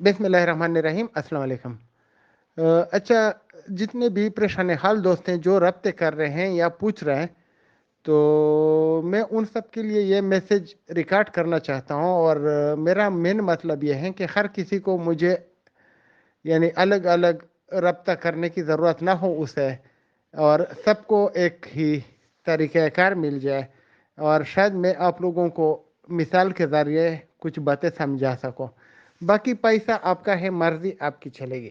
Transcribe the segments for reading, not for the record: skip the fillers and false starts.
بسم اللہ الرحمن الرحیم، السلام علیکم۔ اچھا، جتنے بھی پریشان حال دوست ہیں جو رابطے کر رہے ہیں یا پوچھ رہے ہیں، تو میں ان سب کے لیے یہ میسج ریکارڈ کرنا چاہتا ہوں، اور میرا مین مطلب یہ ہے کہ ہر کسی کو مجھے یعنی الگ الگ رابطہ کرنے کی ضرورت نہ ہو اسے، اور سب کو ایک ہی طریقہ کار مل جائے، اور شاید میں آپ لوگوں کو مثال کے ذریعے کچھ باتیں سمجھا سکوں۔ باقی پیسہ آپ کا ہے، مرضی آپ کی چلے گی،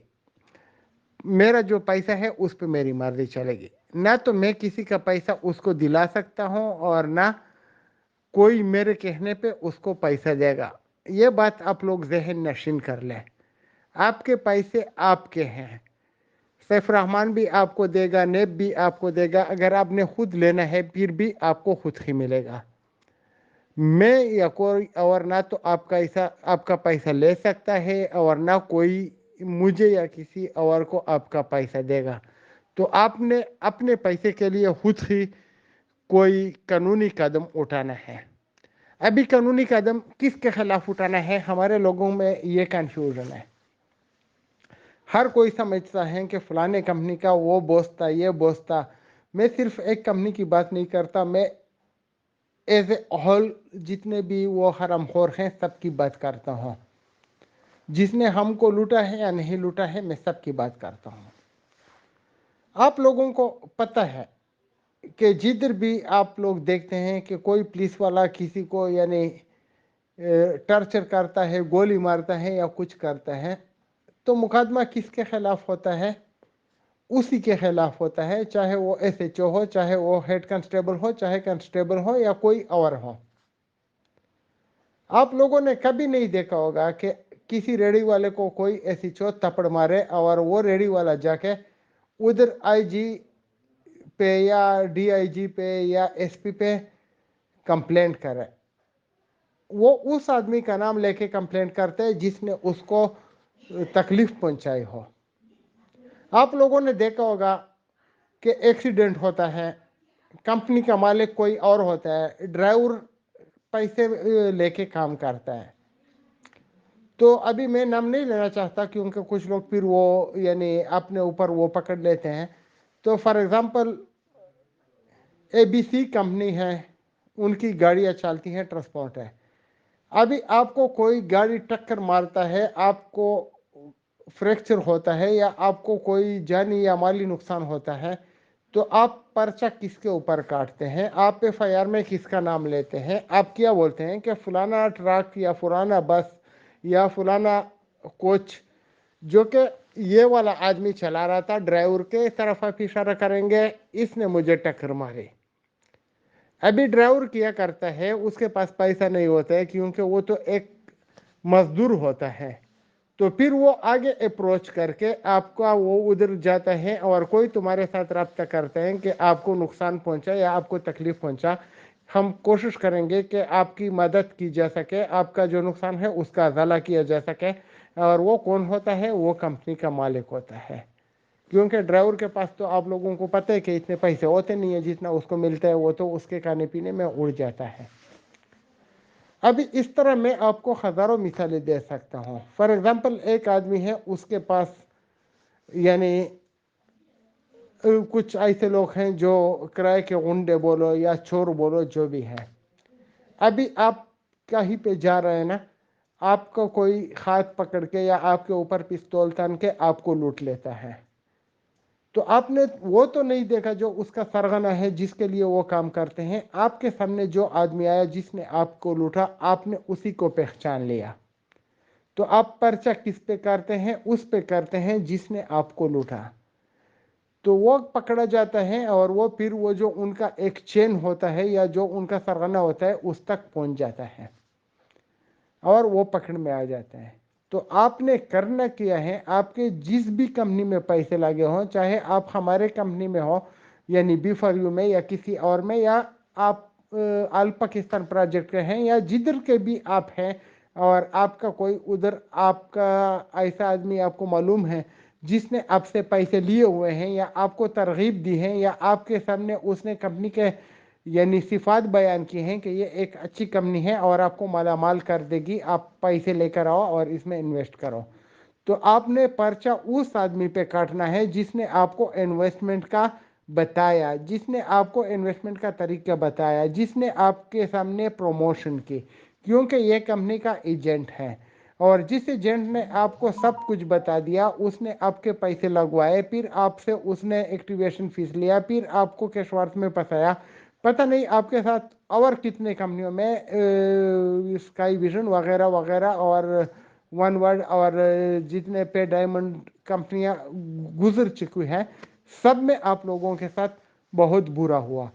میرا جو پیسہ ہے اس پہ میری مرضی چلے گی۔ نہ تو میں کسی کا پیسہ اس کو دلا سکتا ہوں، اور نہ کوئی میرے کہنے پہ اس کو پیسہ دے گا۔ یہ بات آپ لوگ ذہن نشین کر لیں۔ آپ کے پیسے آپ کے ہیں، سیف الرحمان بھی آپ کو دے گا، نیب بھی آپ کو دے گا، اگر آپ نے خود لینا ہے پھر بھی آپ کو خود ہی ملے گا۔ میں یا کوئی اور نہ تو آپ کا پیسہ لے سکتا ہے، اور نہ کوئی مجھے یا کسی اور کو آپ کا پیسہ دے گا۔ تو آپ نے اپنے پیسے کے لیے خود ہی کوئی قانونی قدم اٹھانا ہے۔ ابھی قانونی قدم کس کے خلاف اٹھانا ہے، ہمارے لوگوں میں یہ کنفیوژن ہے۔ ہر کوئی سمجھتا ہے کہ فلانے کمپنی کا وہ بوس تھا، یہ بوس تھا۔ میں صرف ایک کمپنی کی بات نہیں کرتا، میں ایز اے ہول جتنے بھی وہ حرام خور ہیں سب کی بات کرتا ہوں۔ جس نے ہم کو لوٹا ہے یا نہیں لوٹا ہے، میں سب کی بات کرتا ہوں۔ آپ لوگوں کو پتہ ہے کہ جدھر بھی آپ لوگ دیکھتے ہیں کہ کوئی پولیس والا کسی کو یعنی ٹارچر کرتا ہے، گولی مارتا ہے یا کچھ کرتا ہے، تو مقدمہ کس کے خلاف ہوتا ہے؟ اسی کے خلاف ہوتا ہے، چاہے وہ ایس ایچ او ہو، چاہے وہ ہیڈ کانسٹیبل ہو، چاہے کانسٹیبل ہو یا کوئی اور ہو۔ آپ لوگوں نے کبھی نہیں دیکھا ہوگا کہ کسی ریڑھی والے کو کوئی ایسی چوت تھپڑ مارے اور وہ ریڑھی والا جا کے ادھر آئی جی پہ یا ڈی آئی جی پہ یا ایس پی پہ کمپلینٹ کرے۔ وہ اس آدمی کا نام لے کے کمپلینٹ کرتے ہیں جس نے اس کو تکلیف پہنچائی ہو۔ آپ لوگوں نے دیکھا ہوگا کہ ایکسیڈنٹ ہوتا ہے، کمپنی کا مالک کوئی اور ہوتا ہے، ڈرائیور پیسے لے کے کام کرتا ہے۔ تو ابھی میں نام نہیں لینا چاہتا کیونکہ کچھ لوگ پھر وہ یعنی اپنے اوپر وہ پکڑ لیتے ہیں۔ تو for example A B C company ہے، ان کی گاڑیاں چلتی ہیں، ٹرانسپورٹ ہے۔ ابھی آپ کو کوئی گاڑی ٹکر مارتا ہے، آپ کو فریکچر ہوتا ہے یا آپ کو کوئی جانی یا مالی نقصان ہوتا ہے، تو آپ پرچہ کس کے اوپر کاٹتے ہیں؟ آپ ایف آئی آر میں کس کا نام لیتے ہیں؟ آپ کیا بولتے ہیں کہ فلانا ٹرک یا فلانا بس یا فلانا کوچ جو کہ یہ والا آدمی چلا رہا تھا، ڈرائیور کے طرف آپ اشارہ کریں گے، اس نے مجھے ٹکر ماری۔ ابھی ڈرائیور کیا کرتا ہے، اس کے پاس پیسہ نہیں ہوتا ہے کیونکہ وہ تو ایک مزدور ہوتا ہے، تو پھر وہ آگے اپروچ کر کے آپ کا وہ ادھر جاتا ہے اور کوئی تمہارے ساتھ رابطہ کرتے ہیں کہ آپ کو نقصان پہنچا یا آپ کو تکلیف پہنچا، ہم کوشش کریں گے کہ آپ کی مدد کی جا سکے، آپ کا جو نقصان ہے اس کا ازالہ کیا جا سکے۔ اور وہ کون ہوتا ہے؟ وہ کمپنی کا مالک ہوتا ہے، کیونکہ ڈرائیور کے پاس تو آپ لوگوں کو پتہ ہے کہ اتنے پیسے ہوتے نہیں ہیں، جتنا اس کو ملتا ہے وہ تو اس کے کھانے پینے میں اڑ جاتا ہے۔ ابھی اس طرح میں آپ کو ہزاروں مثالیں دے سکتا ہوں۔ فار ایگزامپل ایک آدمی ہے، اس کے پاس یعنی کچھ ایسے لوگ ہیں جو کرائے کے غنڈے بولو یا چور بولو جو بھی ہے۔ ابھی آپ کہیں پہ جا رہے ہیں نا، آپ کو کوئی ہاتھ پکڑ کے یا آپ کے اوپر پستول تان کے آپ کو لوٹ لیتا ہے، تو آپ نے وہ تو نہیں دیکھا جو اس کا سرغنہ ہے جس کے لیے وہ کام کرتے ہیں۔ آپ کے سامنے جو آدمی آیا جس نے آپ کو لوٹا، آپ نے اسی کو پہچان لیا، تو آپ پرچہ کس پہ کرتے ہیں؟ اس پہ کرتے ہیں جس نے آپ کو لوٹا۔ تو وہ پکڑا جاتا ہے اور وہ پھر وہ جو ان کا ایک چین ہوتا ہے یا جو ان کا سرغنہ ہوتا ہے اس تک پہنچ جاتا ہے اور وہ پکڑ میں آ جاتا ہے۔ تو آپ نے کرنا کیا ہے، آپ کے جس بھی کمپنی میں پیسے لگے ہوں، چاہے آپ ہمارے کمپنی میں ہو یعنی بی فار یو میں یا کسی اور میں، یا آپ آل پاکستان پروجیکٹ کے ہیں یا جدھر کے بھی آپ ہیں، اور آپ کا کوئی ادھر آپ کا ایسا آدمی آپ کو معلوم ہے جس نے آپ سے پیسے لیے ہوئے ہیں یا آپ کو ترغیب دی ہے یا آپ کے سامنے اس نے کمپنی کے یعنی صفات بیان کی ہیں کہ یہ ایک اچھی کمپنی ہے اور آپ کو مالا مال کر دے گی، آپ پیسے لے کر آؤ اور اس میں انویسٹ کرو۔ تو آپ نے پرچہ اس آدمی پہ کاٹنا ہے جس نے آپ کو انویسٹمنٹ کا بتایا، جس نے آپ کو انویسٹمنٹ کا طریقہ بتایا، جس نے آپ کے سامنے پروموشن کی، کیونکہ یہ کمپنی کا ایجنٹ ہے۔ اور جس ایجنٹ نے آپ کو سب کچھ بتا دیا، اس نے آپ کے پیسے لگوائے، پھر آپ سے اس نے ایکٹیویشن فیس لیا، پھر آپ کو کیشوارت میں پھنسایا۔ پتہ نہیں آپ کے ساتھ اور کتنے کمپنیوں میں اسکائی ویژن وغیرہ وغیرہ اور ون ورڈ اور جتنے پے ڈائمنڈ کمپنیاں گزر چکی ہیں، سب میں آپ لوگوں کے ساتھ بہت برا ہوا۔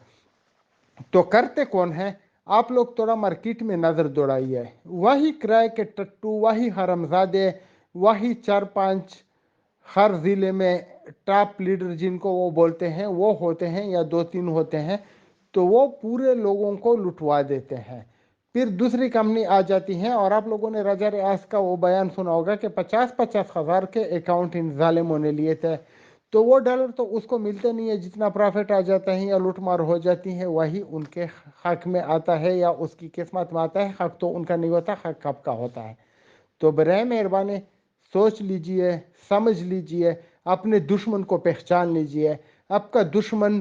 تو کرتے کون ہیں؟ آپ لوگ تھوڑا مارکیٹ میں نظر دوڑائیے، وہی کرائے کے ٹٹو، وہی حرمزادے، وہی 4-5 ہر ضلع میں ٹاپ لیڈر جن کو وہ بولتے ہیں وہ ہوتے ہیں، یا 2-3 ہوتے ہیں، تو وہ پورے لوگوں کو لٹوا دیتے ہیں۔ پھر دوسری کمپنی آ جاتی ہیں، اور آپ لوگوں نے رجا ریاض کا وہ بیان سنا ہوگا کہ 50-50 ہزار کے اکاؤنٹ ان ظالموں نے لیے تھے۔ تو وہ ڈالر تو اس کو ملتے نہیں ہے، جتنا پروفٹ آ جاتا ہے یا لوٹ مار ہو جاتی ہے وہی ان کے حق میں آتا ہے یا اس کی قسمت میں آتا ہے۔ حق تو ان کا نہیں ہوتا، حق آپ کا ہوتا ہے۔ تو برائے مہربانی سوچ لیجئے، سمجھ لیجئے، اپنے دشمن کو پہچان لیجئے۔ آپ کا دشمن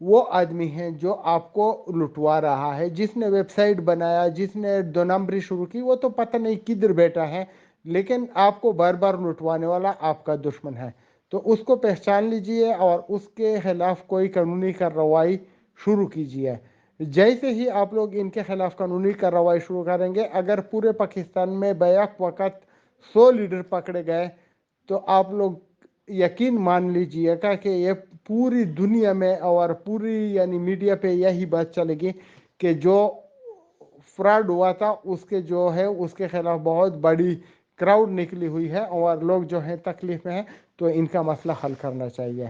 وہ آدمی ہے جو آپ کو لٹوا رہا ہے، جس نے ویب سائٹ بنایا، جس نے 2 نمبری شروع کی، وہ تو پتہ نہیں کدھر بیٹا ہے، لیکن آپ کو بار بار لٹوانے والا آپ کا دشمن ہے۔ تو اس کو پہچان لیجئے اور اس کے خلاف کوئی قانونی کارروائی شروع کیجئے۔ جیسے ہی آپ لوگ ان کے خلاف قانونی کارروائی شروع کریں گے، اگر پورے پاکستان میں بیک وقت 100 لیڈر پکڑے گئے، تو آپ لوگ یقین مان لیجئے گا کہ یہ پوری دنیا میں اور پوری یعنی میڈیا پہ یہی بات چلے گی کہ جو فراڈ ہوا تھا اس کے جو ہے اس کے خلاف بہت بڑی کراؤڈ نکلی ہوئی ہے، اور لوگ جو ہیں تکلیف میں ہیں، تو ان کا مسئلہ حل کرنا چاہیے۔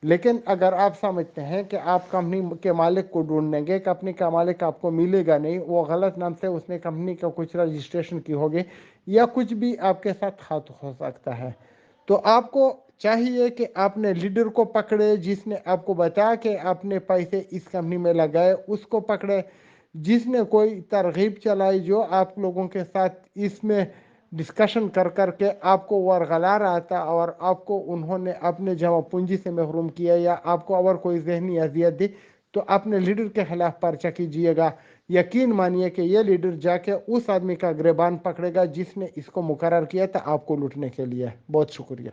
لیکن اگر آپ سمجھتے ہیں کہ آپ کمپنی کے مالک کو ڈھونڈیں گے، کمپنی کا مالک آپ کو ملے گا نہیں، وہ غلط نام سے اس نے کمپنی کا کچھ رجسٹریشن کی ہوگی یا کچھ بھی آپ کے ساتھ خط ہو سکتا ہے، تو آپ کو چاہیے کہ آپ نے لیڈر کو پکڑے جس نے آپ کو بتایا کہ آپ نے پیسے اس کمپنی میں لگائے، اس کو پکڑے۔ جس نے کوئی ترغیب چلائی جو آپ لوگوں کے ساتھ اس میں ڈسکشن کر کر کے آپ کو ورغلا رہا تھا، اور آپ کو انہوں نے اپنے جمع پونجی سے محروم کیا یا آپ کو اور کوئی ذہنی اذیت دی، تو اپنے لیڈر کے خلاف پرچہ کیجیے گا۔ یقین مانیے کہ یہ لیڈر جا کے اس آدمی کا گریبان پکڑے گا جس نے اس کو مقرر کیا تھا آپ کو لوٹنے کے لیے۔ بہت شکریہ۔